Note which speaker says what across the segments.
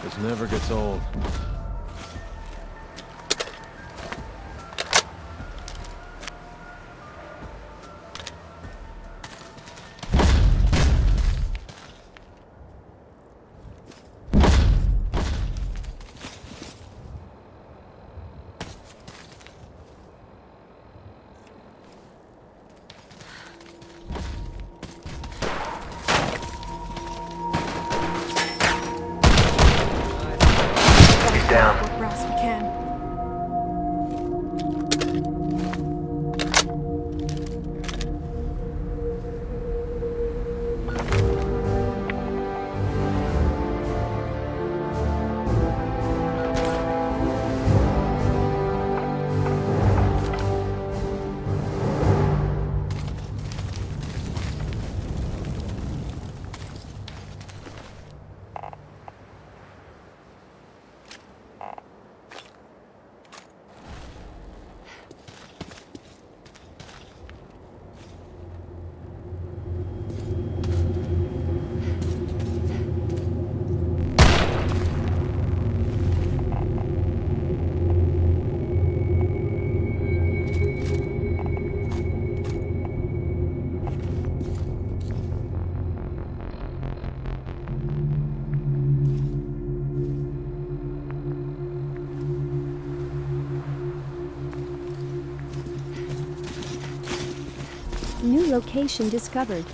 Speaker 1: This never gets old.
Speaker 2: Down.
Speaker 3: What brass we can.
Speaker 4: New location discovered.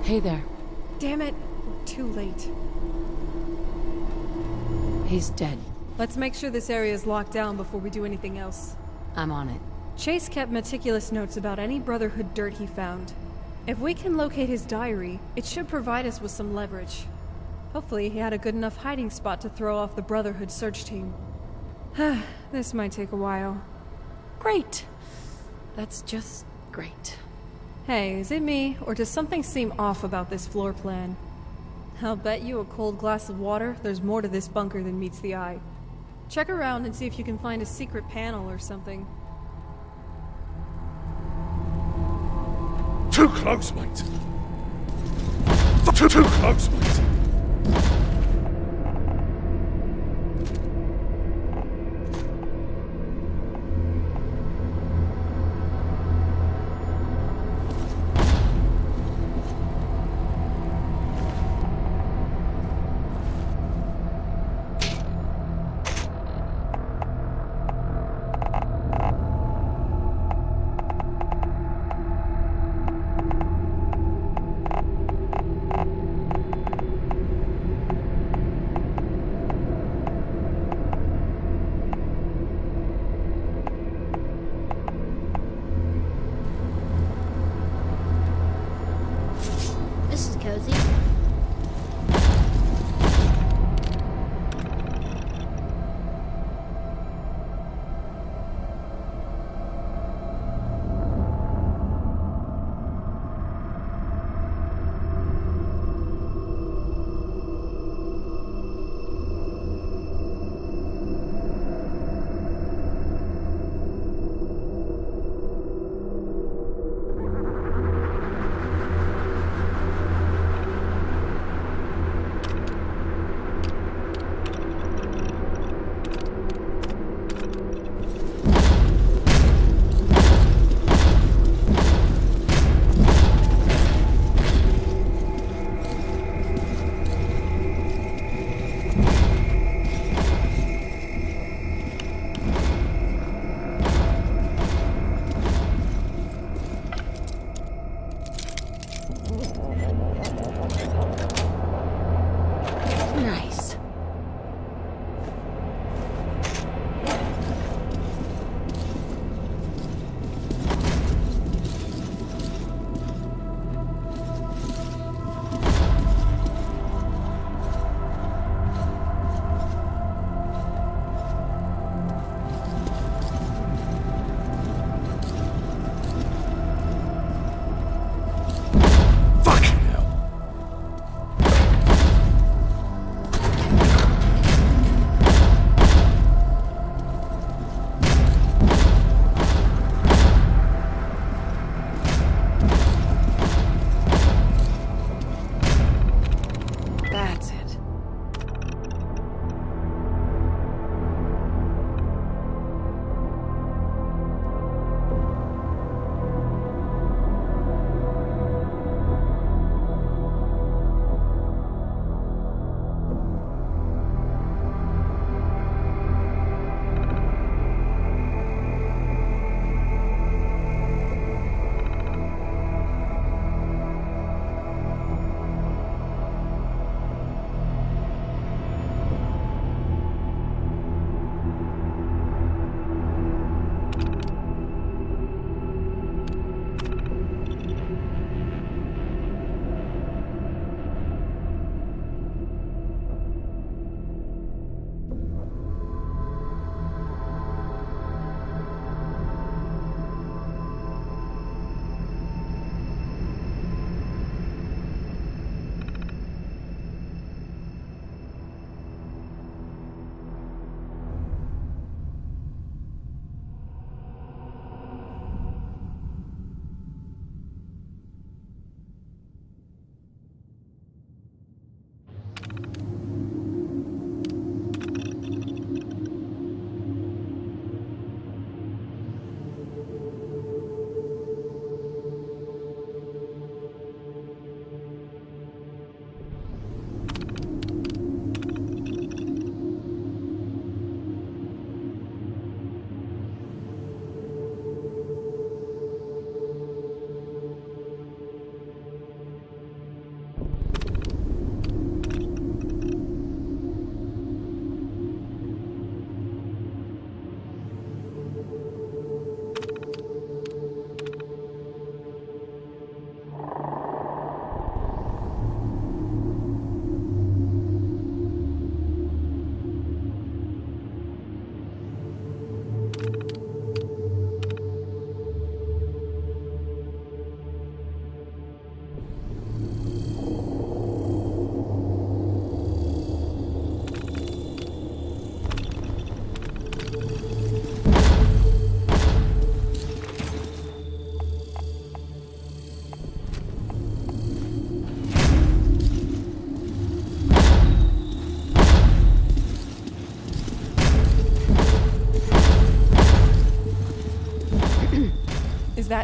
Speaker 5: Hey there.
Speaker 3: Damn it, we're too late.
Speaker 5: He's dead.
Speaker 3: Let's make sure this area is locked down before we do anything else.
Speaker 5: I'm on it.
Speaker 3: Chase kept meticulous notes about any Brotherhood dirt he found. If we can locate his diary, it should provide us with some leverage. Hopefully he had a good enough hiding spot to throw off the Brotherhood search team. This might take a while.
Speaker 5: Great. That's just great.
Speaker 3: Hey, is it me, or does something seem off about this floor plan? I'll bet you a cold glass of water there's more to this bunker than meets the eye. Check around and see if you can find a secret panel or something.
Speaker 1: Too close, mate. Too close, mate.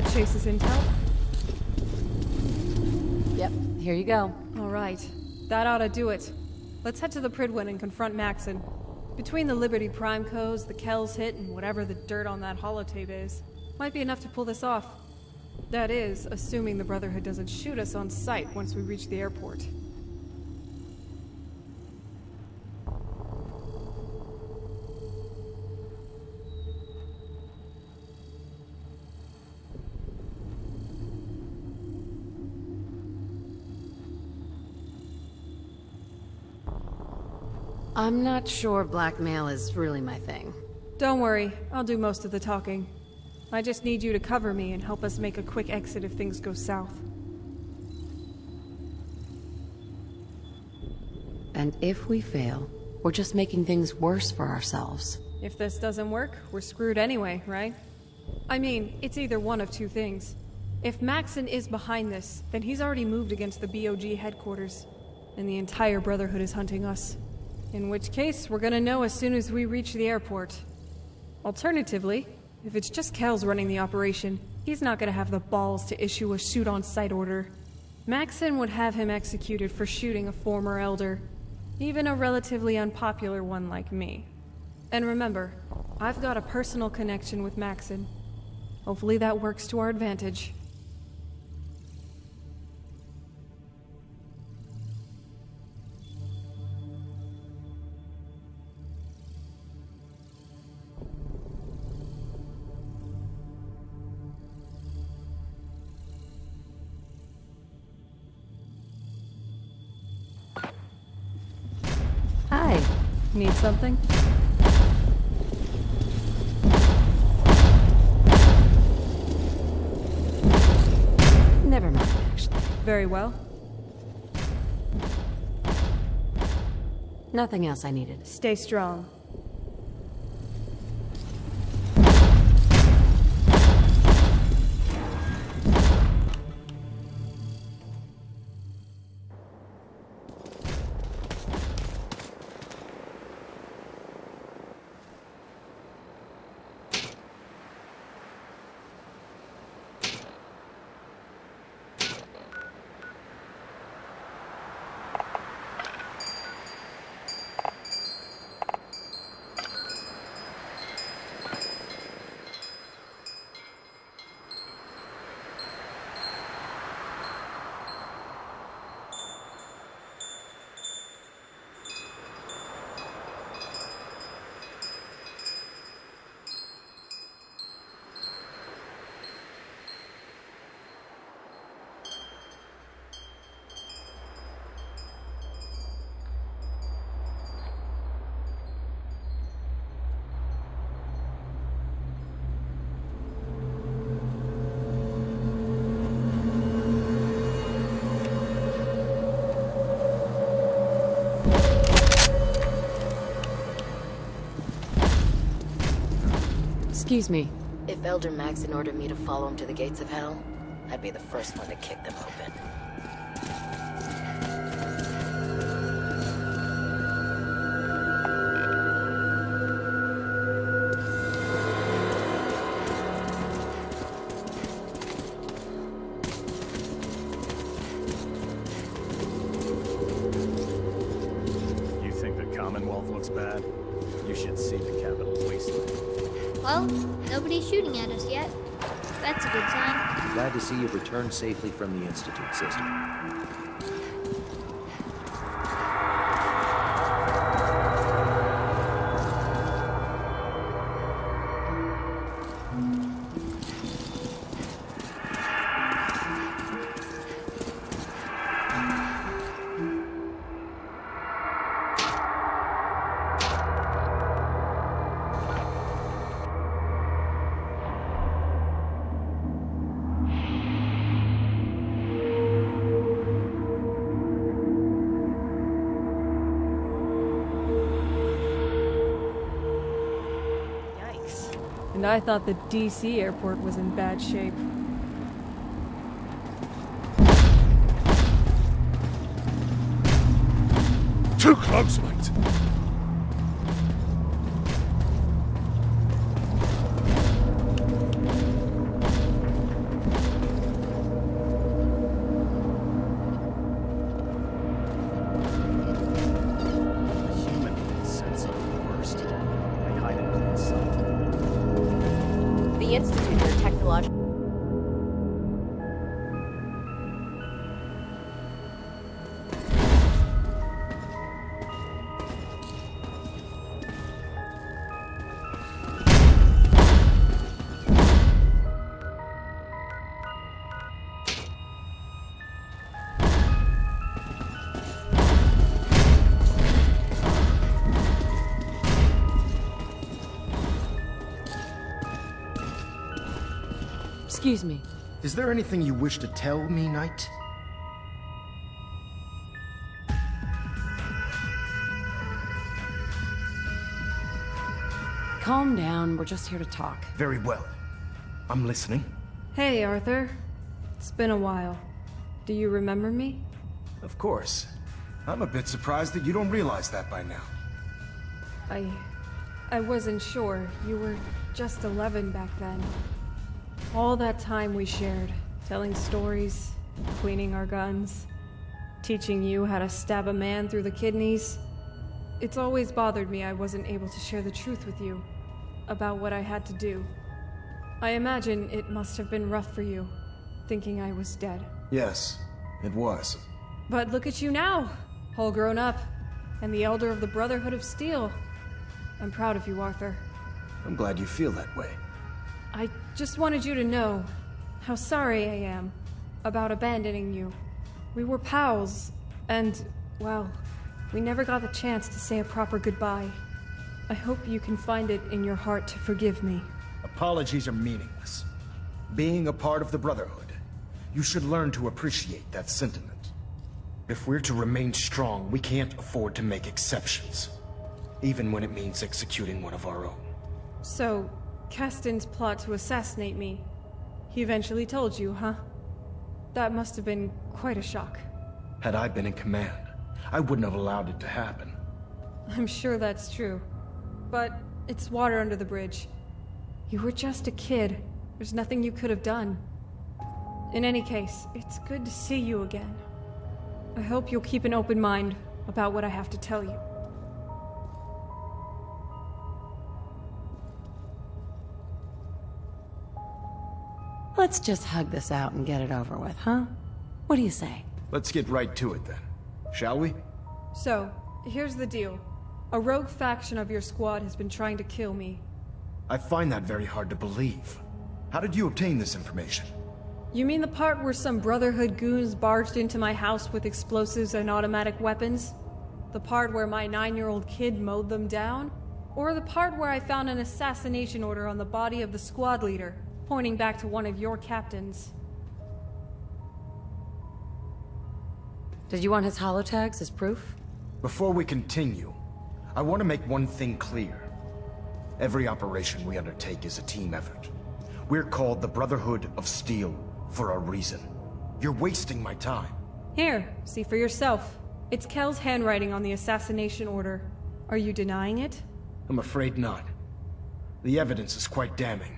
Speaker 3: that chases intel?
Speaker 5: Yep, here you go.
Speaker 3: Alright, that ought to do it. Let's head to the Pridwin and confront Maxon. Between the Liberty Prime codes, the Kells hit, and whatever the dirt on that holotape is, might be enough to pull this off. That is, assuming the Brotherhood doesn't shoot us on sight once we reach the airport.
Speaker 5: I'm not sure blackmail is really my thing.
Speaker 3: Don't worry, I'll do most of the talking. I just need you to cover me and help us make a quick exit if things go south.
Speaker 5: And if we fail, we're just making things worse for ourselves.
Speaker 3: If this doesn't work, we're screwed anyway, right? I mean, it's either one of two things. If Maxon is behind this, then he's already moved against the BOG headquarters, and the entire Brotherhood is hunting us. In which case, we're gonna know as soon as we reach the airport. Alternatively, if it's just Kells running the operation, he's not gonna have the balls to issue a shoot-on-sight order. Maxon would have him executed for shooting a former elder, even a relatively unpopular one like me. And remember, I've got a personal connection with Maxon. Hopefully that works to our advantage.
Speaker 5: Hi.
Speaker 3: Need something?
Speaker 5: Never mind, actually.
Speaker 3: Very well.
Speaker 5: Nothing else I needed.
Speaker 3: Stay strong.
Speaker 5: Excuse me.
Speaker 2: If Elder Maxon ordered me to follow him to the gates of hell, I'd be the first one to kick them open.
Speaker 1: You think the Commonwealth looks bad? You should see the Capitol wasteland.
Speaker 6: Well, nobody's shooting at us yet. That's a good sign.
Speaker 7: Glad to see you've returned safely from the Institute system.
Speaker 3: And I thought the DC airport was in bad shape.
Speaker 1: Too close, mate!
Speaker 5: Excuse me.
Speaker 8: Is there anything you wish to tell me, Knight?
Speaker 5: Calm down, we're just here to talk.
Speaker 8: Very well. I'm listening.
Speaker 3: Hey, Arthur. It's been a while. Do you remember me?
Speaker 8: Of course. I'm a bit surprised that you don't realize that by now.
Speaker 3: I wasn't sure. You were just 11 back then. All that time we shared, telling stories, cleaning our guns, teaching you how to stab a man through the kidneys. It's always bothered me I wasn't able to share the truth with you about what I had to do. I imagine it must have been rough for you, thinking I was dead.
Speaker 8: Yes, it was.
Speaker 3: But look at you now, all grown up, and the elder of the Brotherhood of Steel. I'm proud of you, Arthur.
Speaker 8: I'm glad you feel that way.
Speaker 3: I just wanted you to know how sorry I am about abandoning you. We were pals, and, well, we never got the chance to say a proper goodbye. I hope you can find it in your heart to forgive me.
Speaker 8: Apologies are meaningless. Being a part of the Brotherhood, you should learn to appreciate that sentiment. If we're to remain strong, we can't afford to make exceptions, even when it means executing one of our own.
Speaker 3: So, Caston's plot to assassinate me, he eventually told you, huh? That must have been quite a shock.
Speaker 8: Had I been in command, I wouldn't have allowed it to happen.
Speaker 3: I'm sure that's true. But it's water under the bridge. You were just a kid. There's nothing you could have done. In any case, it's good to see you again. I hope you'll keep an open mind about what I have to tell you.
Speaker 5: Let's just hug this out and get it over with, huh? What do you say?
Speaker 8: Let's get right to it then, shall we?
Speaker 3: So, here's the deal. A rogue faction of your squad has been trying to kill me.
Speaker 8: I find that very hard to believe. How did you obtain this information?
Speaker 3: You mean the part where some Brotherhood goons barged into my house with explosives and automatic weapons? The part where my 9-year-old kid mowed them down? Or the part where I found an assassination order on the body of the squad leader, pointing back to one of your captains?
Speaker 5: Did you want his holotags as proof?
Speaker 8: Before we continue, I want to make one thing clear. Every operation we undertake is a team effort. We're called the Brotherhood of Steel for a reason. You're wasting my time.
Speaker 3: Here, see for yourself. It's Kel's handwriting on the assassination order. Are you denying it?
Speaker 8: I'm afraid not. The evidence is quite damning.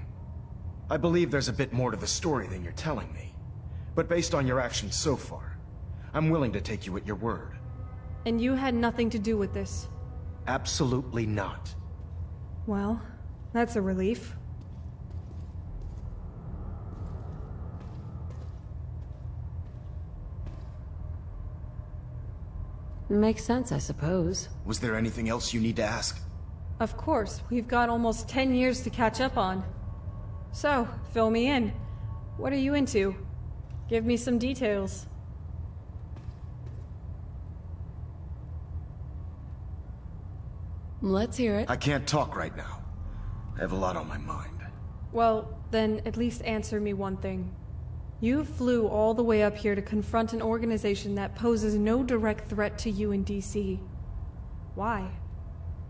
Speaker 8: I believe there's a bit more to the story than you're telling me. But based on your actions so far, I'm willing to take you at your word.
Speaker 3: And you had nothing to do with this?
Speaker 8: Absolutely not.
Speaker 3: Well, that's a relief.
Speaker 5: Makes sense, I suppose.
Speaker 8: Was there anything else you need to ask?
Speaker 3: Of course, we've got almost 10 years to catch up on. So, fill me in. What are you into? Give me some details.
Speaker 5: Let's hear it.
Speaker 8: I can't talk right now. I have a lot on my mind.
Speaker 3: Well, then at least answer me one thing. You flew all the way up here to confront an organization that poses no direct threat to you in DC. Why?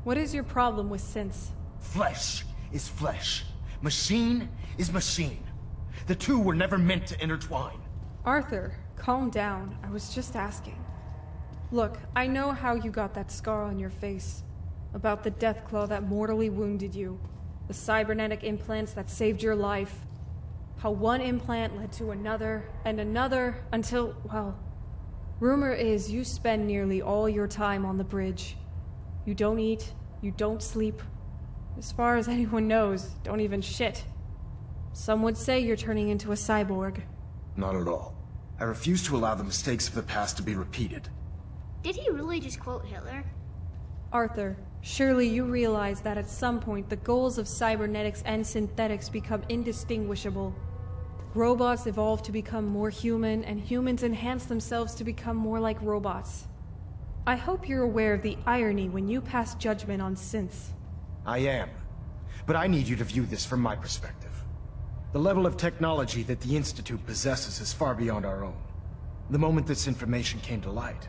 Speaker 3: What is your problem with synths?
Speaker 8: Flesh is flesh. Machine is machine. The two were never meant to intertwine.
Speaker 3: Arthur, calm down. I was just asking. Look, I know how you got that scar on your face. About the death claw that mortally wounded you. The cybernetic implants that saved your life. How one implant led to another, and another, until, well... Rumor is you spend nearly all your time on the bridge. You don't eat, you don't sleep. As far as anyone knows, don't even shit. Some would say you're turning into a cyborg.
Speaker 8: Not at all. I refuse to allow the mistakes of the past to be repeated.
Speaker 6: Did he really just quote Hitler?
Speaker 3: Arthur, surely you realize that at some point the goals of cybernetics and synthetics become indistinguishable. Robots evolve to become more human, and humans enhance themselves to become more like robots. I hope you're aware of the irony when you pass judgment on synths.
Speaker 8: I am. But I need you to view this from my perspective. The level of technology that the Institute possesses is far beyond our own. The moment this information came to light,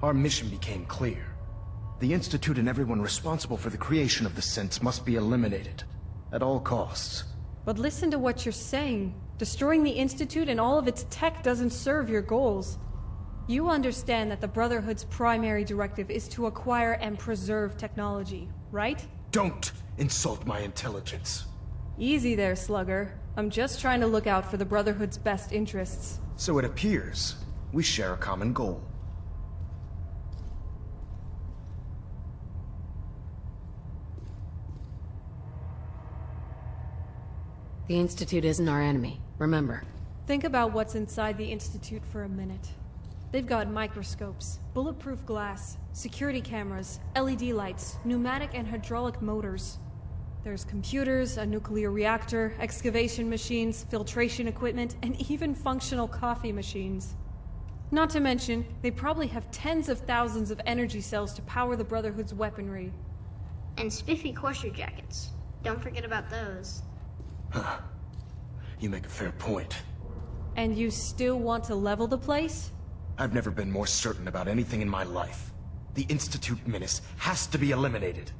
Speaker 8: our mission became clear. The Institute and everyone responsible for the creation of the synths must be eliminated, at all costs.
Speaker 3: But listen to what you're saying. Destroying the Institute and all of its tech doesn't serve your goals. You understand that the Brotherhood's primary directive is to acquire and preserve technology, right?
Speaker 8: Don't insult my intelligence.
Speaker 3: Easy there, Slugger. I'm just trying to look out for the Brotherhood's best interests.
Speaker 8: So it appears we share a common goal.
Speaker 5: The Institute isn't our enemy, remember.
Speaker 3: Think about what's inside the Institute for a minute. They've got microscopes, bulletproof glass, security cameras, LED lights, pneumatic and hydraulic motors. There's computers, a nuclear reactor, excavation machines, filtration equipment, and even functional coffee machines. Not to mention, they probably have tens of thousands of energy cells to power the Brotherhood's weaponry.
Speaker 6: And spiffy courser jackets. Don't forget about those.
Speaker 8: You make a fair point.
Speaker 3: And you still want to level the place?
Speaker 8: I've never been more certain about anything in my life. The Institute menace has to be eliminated.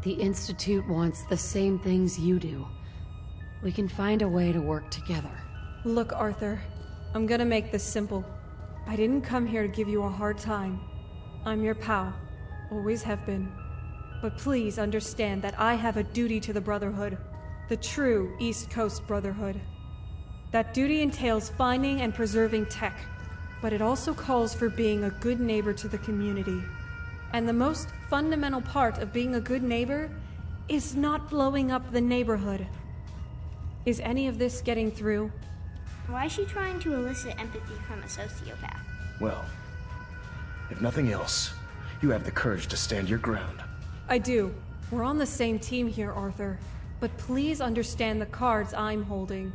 Speaker 5: The Institute wants the same things you do. We can find a way to work together.
Speaker 3: Look, Arthur, I'm gonna make this simple. I didn't come here to give you a hard time. I'm your pal. Always have been. But please understand that I have a duty to the Brotherhood. The true East Coast Brotherhood. That duty entails finding and preserving tech, but it also calls for being a good neighbor to the community. And the most fundamental part of being a good neighbor is not blowing up the neighborhood. Is any of this getting through?
Speaker 6: Why is she trying to elicit empathy from a sociopath?
Speaker 8: Well, if nothing else, you have the courage to stand your ground.
Speaker 3: I do. We're on the same team here, Arthur. But please understand the cards I'm holding.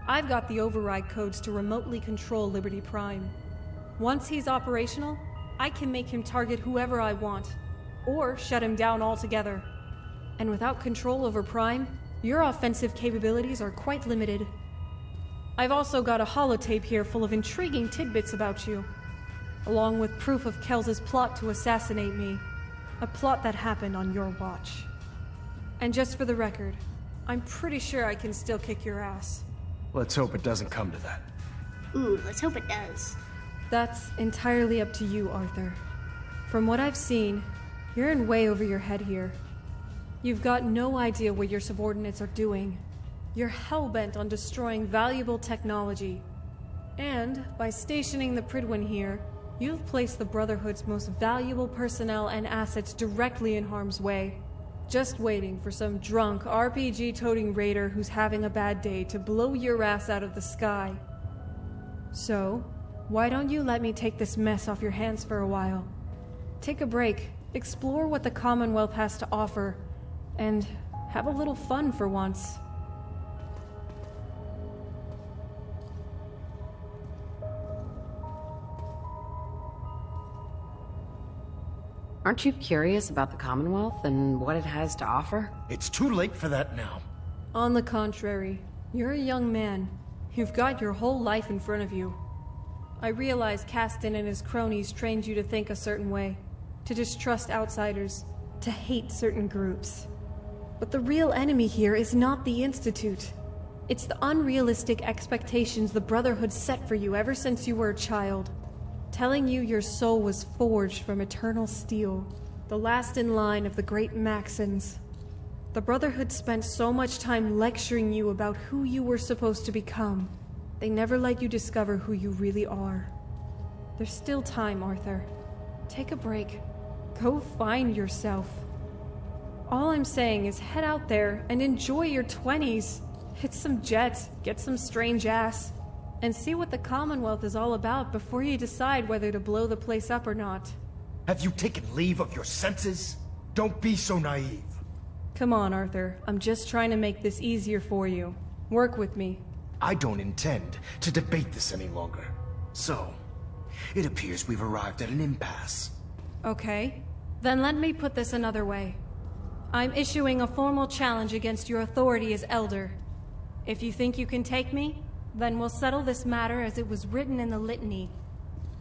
Speaker 3: I've got the override codes to remotely control Liberty Prime. Once he's operational, I can make him target whoever I want, or shut him down altogether. And without control over Prime, your offensive capabilities are quite limited. I've also got a holotape here full of intriguing tidbits about you, along with proof of Kel's plot to assassinate me, a plot that happened on your watch. And just for the record, I'm pretty sure I can still kick your ass.
Speaker 8: Let's hope it doesn't come to that.
Speaker 6: Ooh, let's hope it does.
Speaker 3: That's entirely up to you, Arthur. From what I've seen, you're in way over your head here. You've got no idea what your subordinates are doing. You're hell-bent on destroying valuable technology. And, by stationing the Pridwin here, you've placed the Brotherhood's most valuable personnel and assets directly in harm's way. Just waiting for some drunk, RPG-toting raider who's having a bad day to blow your ass out of the sky. So, why don't you let me take this mess off your hands for a while? Take a break, explore what the Commonwealth has to offer, and have a little fun for once.
Speaker 5: Aren't you curious about the Commonwealth and what it has to offer?
Speaker 8: It's too late for that now.
Speaker 3: On the contrary, you're a young man. You've got your whole life in front of you. I realize Caston and his cronies trained you to think a certain way, to distrust outsiders, to hate certain groups. But the real enemy here is not the Institute. It's the unrealistic expectations the Brotherhood set for you ever since you were a child. Telling you your soul was forged from eternal steel, the last in line of the great Maxons. The Brotherhood spent so much time lecturing you about who you were supposed to become. They never let you discover who you really are. There's still time, Arthur. Take a break. Go find yourself. All I'm saying is head out there and enjoy your 20s. Hit some jets, get some strange ass, and see what the Commonwealth is all about before you decide whether to blow the place up or not.
Speaker 8: Have you taken leave of your senses? Don't be so naive.
Speaker 3: Come on, Arthur. I'm just trying to make this easier for you. Work with me.
Speaker 8: I don't intend to debate this any longer. So, it appears we've arrived at an impasse.
Speaker 3: Okay. Then let me put this another way. I'm issuing a formal challenge against your authority as Elder. If you think you can take me, then we'll settle this matter as it was written in the litany.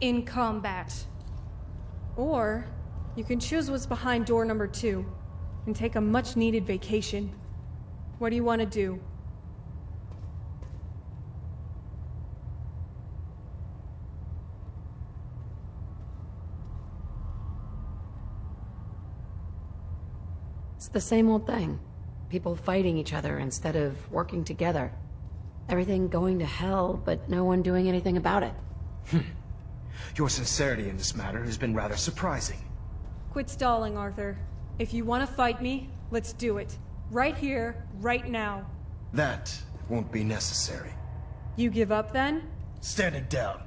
Speaker 3: In combat. Or, you can choose what's behind door number 2, and take a much-needed vacation. What do you want to do?
Speaker 5: It's the same old thing. People fighting each other instead of working together. Everything going to hell, but no one doing anything about it.
Speaker 8: Your sincerity in this matter has been rather surprising.
Speaker 3: Quit stalling, Arthur. If you want to fight me, let's do it. Right here, right now.
Speaker 8: That won't be necessary.
Speaker 3: You give up then?
Speaker 8: Standing down.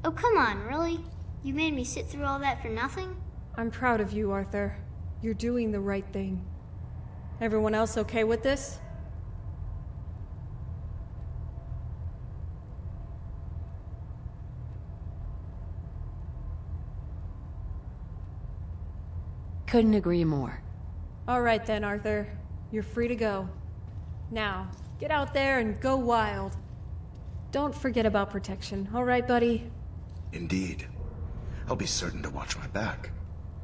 Speaker 6: Oh, come on, really? You made me sit through all that for nothing?
Speaker 3: I'm proud of you, Arthur. You're doing the right thing. Everyone else okay with this?
Speaker 5: Couldn't agree more.
Speaker 3: All right then, Arthur. You're free to go. Now, get out there and go wild. Don't forget about protection, all right, buddy?
Speaker 8: Indeed. I'll be certain to watch my back.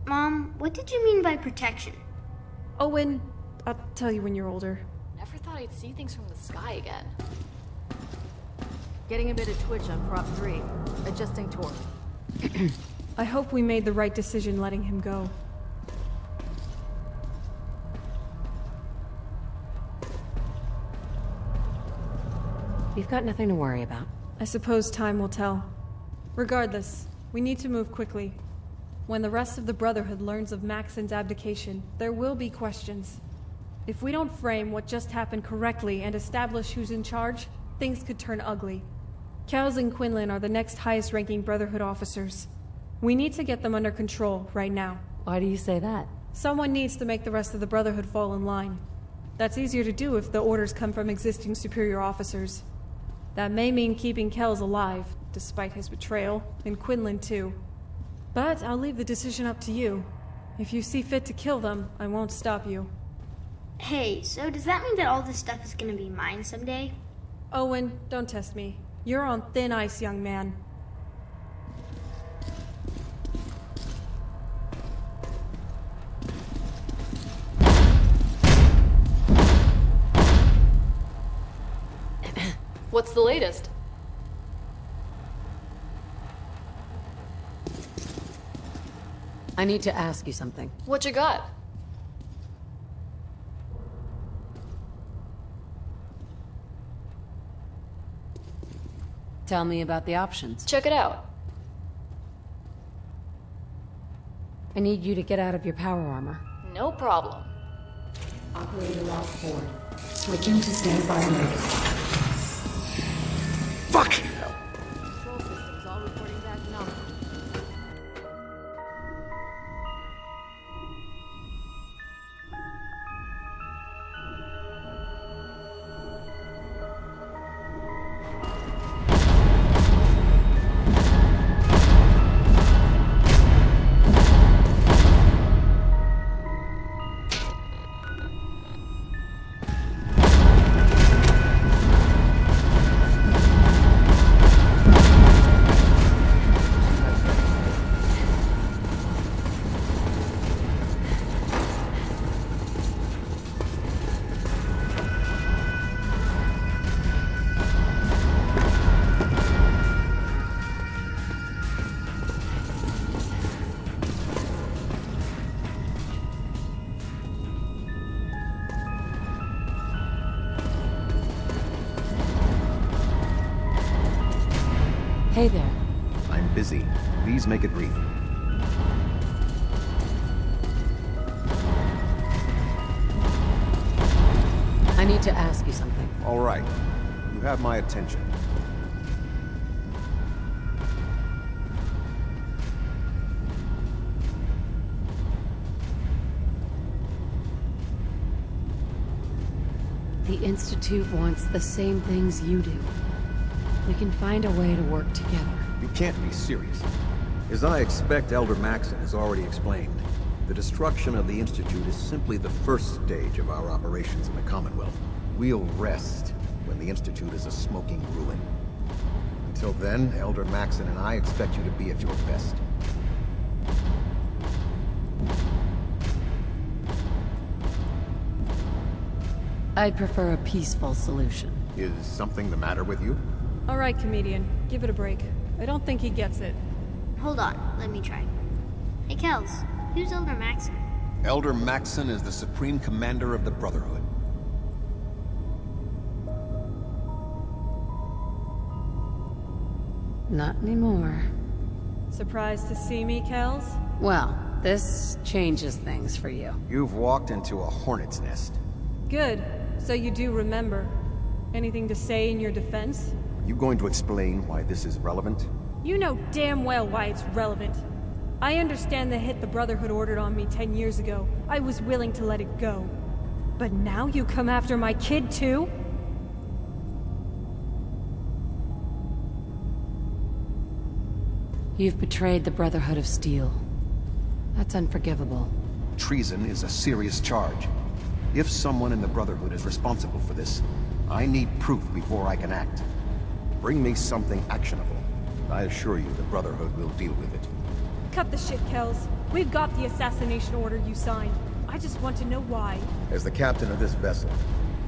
Speaker 6: Mom, what did you mean by protection?
Speaker 3: Owen, I'll tell you when you're older.
Speaker 2: Never thought I'd see things from the sky again.
Speaker 9: Getting a bit of twitch on prop 3. Adjusting torque.
Speaker 3: I hope we made the right decision letting him go.
Speaker 5: You've got nothing to worry about.
Speaker 3: I suppose time will tell. Regardless, we need to move quickly. When the rest of the Brotherhood learns of Maxon's abdication, there will be questions. If we don't frame what just happened correctly and establish who's in charge, things could turn ugly. Kels and Quinlan are the next highest-ranking Brotherhood officers. We need to get them under control right now.
Speaker 5: Why do you say that?
Speaker 3: Someone needs to make the rest of the Brotherhood fall in line. That's easier to do if the orders come from existing superior officers. That may mean keeping Kels alive, despite his betrayal, and Quinlan too. But I'll leave the decision up to you. If you see fit to kill them, I won't stop you.
Speaker 6: Hey, so does that mean that all this stuff is gonna be mine someday?
Speaker 3: Owen, don't test me. You're on thin ice, young man.
Speaker 2: What's the latest?
Speaker 5: I need to ask you something.
Speaker 2: What you got?
Speaker 5: Tell me about the options.
Speaker 2: Check it out.
Speaker 5: I need you to get out of your power armor.
Speaker 2: No problem.
Speaker 5: Operator lock forward. Switching to standby mode.
Speaker 8: Fuck!
Speaker 9: Control systems all reporting back nominal.
Speaker 5: Hey there.
Speaker 7: I'm busy. Please make it brief.
Speaker 5: I need to ask you something.
Speaker 7: All right. You have my attention.
Speaker 5: Institute wants the same things you do. We can find a way to work together.
Speaker 7: You can't be serious. As I expect Elder Maxon has already explained, the destruction of the Institute is simply the first stage of our operations in the Commonwealth. We'll rest when the Institute is a smoking ruin. Until then, Elder Maxon and I expect you to be at your best.
Speaker 5: I'd prefer a peaceful solution.
Speaker 7: Is something the matter with you?
Speaker 3: Alright, comedian. Give it a break. I don't think he gets it.
Speaker 6: Hold on, let me try. Hey, Kels, who's Elder Maxon?
Speaker 7: Elder Maxon is the Supreme Commander of the Brotherhood.
Speaker 5: Not anymore.
Speaker 3: Surprised to see me, Kels?
Speaker 5: Well, this changes things for you.
Speaker 7: You've walked into a hornet's nest.
Speaker 3: Good. So you do remember. Anything to say in your defense?
Speaker 7: You going to explain why this is relevant?
Speaker 3: You know damn well why it's relevant. I understand the hit the Brotherhood ordered on me 10 years ago. I was willing to let it go. But now you come after my kid, too?
Speaker 5: You've betrayed the Brotherhood of Steel. That's unforgivable.
Speaker 7: Treason is a serious charge. If someone in the Brotherhood is responsible for this, I need proof before I can act. Bring me something actionable. I assure you the Brotherhood will deal with it.
Speaker 3: Cut the shit, Kels. We've got the assassination order you signed. I just want to know why.
Speaker 7: As the captain of this vessel,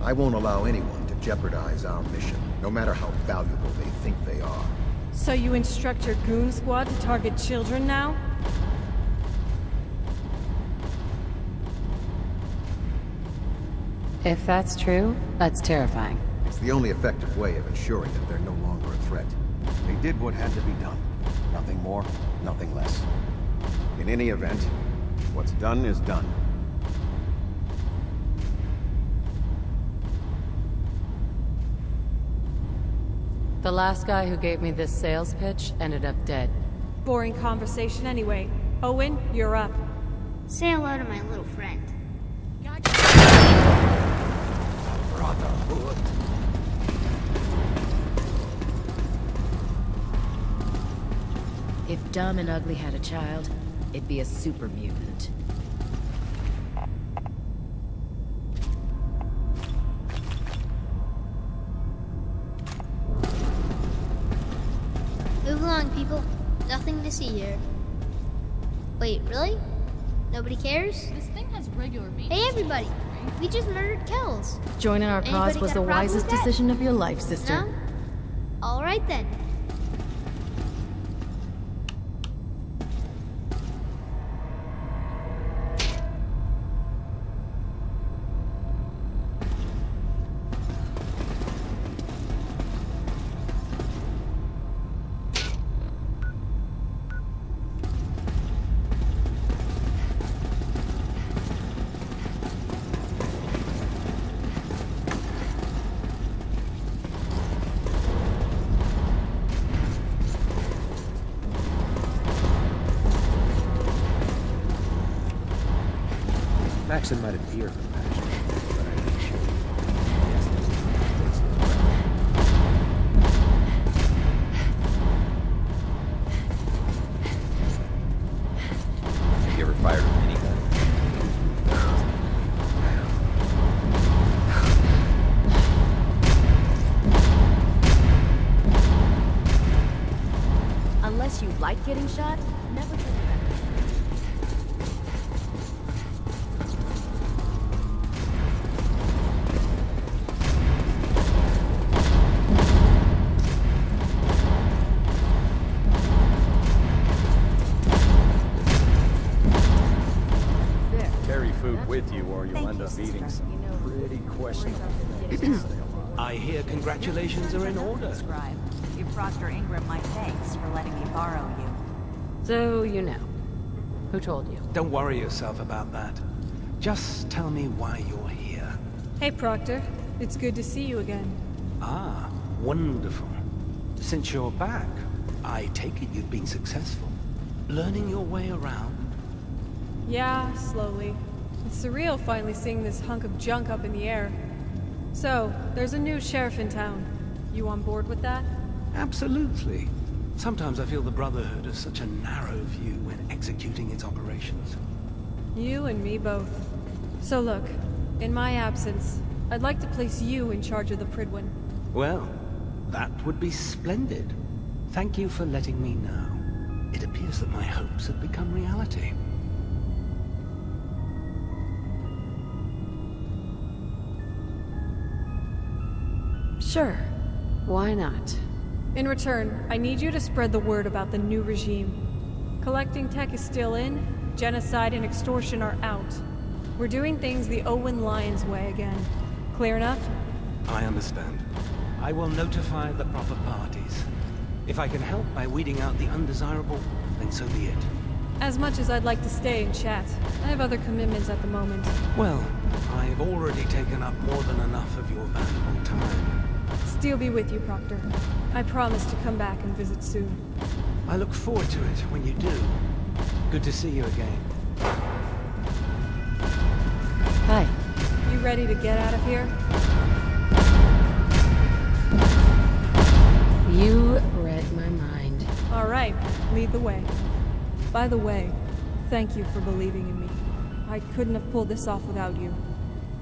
Speaker 7: I won't allow anyone to jeopardize our mission, no matter how valuable they think they are.
Speaker 3: So you instruct your goon squad to target children now?
Speaker 5: If that's true, that's terrifying.
Speaker 7: It's the only effective way of ensuring that they're no longer a threat. They did what had to be done. Nothing more, nothing less. In any event, what's done is done.
Speaker 5: The last guy who gave me this sales pitch ended up dead.
Speaker 3: Boring conversation anyway. Owen, you're up.
Speaker 6: Say hello to my little friend.
Speaker 7: Brotherhood.
Speaker 2: If Dumb and Ugly had a child, it'd be a super mutant.
Speaker 6: Move along, people. Nothing to see here. Wait, really? Nobody cares?
Speaker 10: This thing has regular maintenance.
Speaker 6: Hey, everybody! We just murdered Kells.
Speaker 9: Joining our
Speaker 6: Anybody
Speaker 9: cause was
Speaker 6: got a
Speaker 9: the
Speaker 6: problem with
Speaker 9: wisest
Speaker 6: that?
Speaker 9: decision of your life, sister.
Speaker 6: No? Alright then.
Speaker 11: Maxon might appear compassionate, but I think she
Speaker 7: Have you ever fired a minigun?
Speaker 9: Unless you like getting shot, never turn back.
Speaker 1: Carry food with you or you'll end up eating some pretty questionable things.
Speaker 11: I hear congratulations are in order.
Speaker 9: Subscribe. Give Proctor Ingram my thanks for letting me borrow you.
Speaker 5: So you know. Who told you?
Speaker 11: Don't worry yourself about that. Just tell me why you're here.
Speaker 3: Hey, Proctor. It's good to see you again.
Speaker 11: Ah, wonderful. Since you're back, I take it you've been successful. Learning your way around?
Speaker 3: Yeah, slowly. It's surreal finally seeing this hunk of junk up in the air. So, there's a new sheriff in town. You on board with that?
Speaker 11: Absolutely. Sometimes I feel the Brotherhood has such a narrow view when executing its operations.
Speaker 3: You and me both. So look, in my absence, I'd like to place you in charge of the Pridwin.
Speaker 11: Well, that would be splendid. Thank you for letting me know. It appears that my hopes have become reality.
Speaker 5: Sure. Why not?
Speaker 3: In return, I need you to spread the word about the new regime. Collecting tech is still in, genocide and extortion are out. We're doing things the Owen Lyons way again. Clear enough?
Speaker 11: I understand. I will notify the proper parties. If I can help by weeding out the undesirable, then so be it.
Speaker 3: As much as I'd like to stay and chat, I have other commitments at the moment.
Speaker 11: Well, I've already taken up more than enough of your valuable time.
Speaker 3: Steel be with you, Proctor. I promise to come back and visit soon.
Speaker 11: I look forward to it when you do. Good to see you again.
Speaker 5: Hi.
Speaker 3: You ready to get out of here?
Speaker 5: You read my mind.
Speaker 3: All right, lead the way. By the way, thank you for believing in me. I couldn't have pulled this off without you.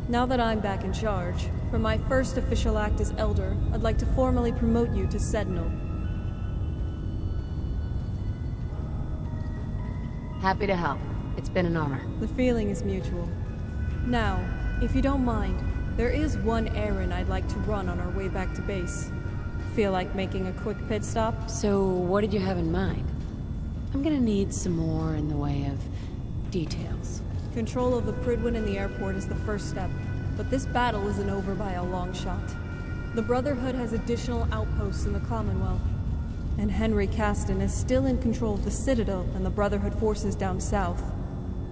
Speaker 3: Now that I'm back in charge, for my first official act as Elder, I'd like to formally promote you to Sentinel.
Speaker 5: Happy to help. It's been an honor.
Speaker 3: The feeling is mutual. Now, if you don't mind, there is one errand I'd like to run on our way back to base. Feel like making a quick pit stop?
Speaker 5: So, what did you have in mind? I'm gonna need some more in the way of details.
Speaker 3: Control of the Pridwin and the airport is the first step, but this battle isn't over by a long shot. The Brotherhood has additional outposts in the Commonwealth, and Henry Caston is still in control of the Citadel and the Brotherhood forces down south.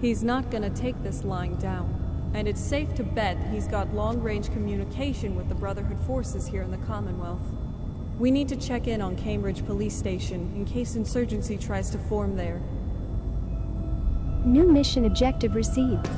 Speaker 3: He's not gonna take this lying down, and it's safe to bet he's got long-range communication with the Brotherhood forces here in the Commonwealth. We need to check in on Cambridge Police Station in case insurgency tries to form there.
Speaker 4: New mission objective received.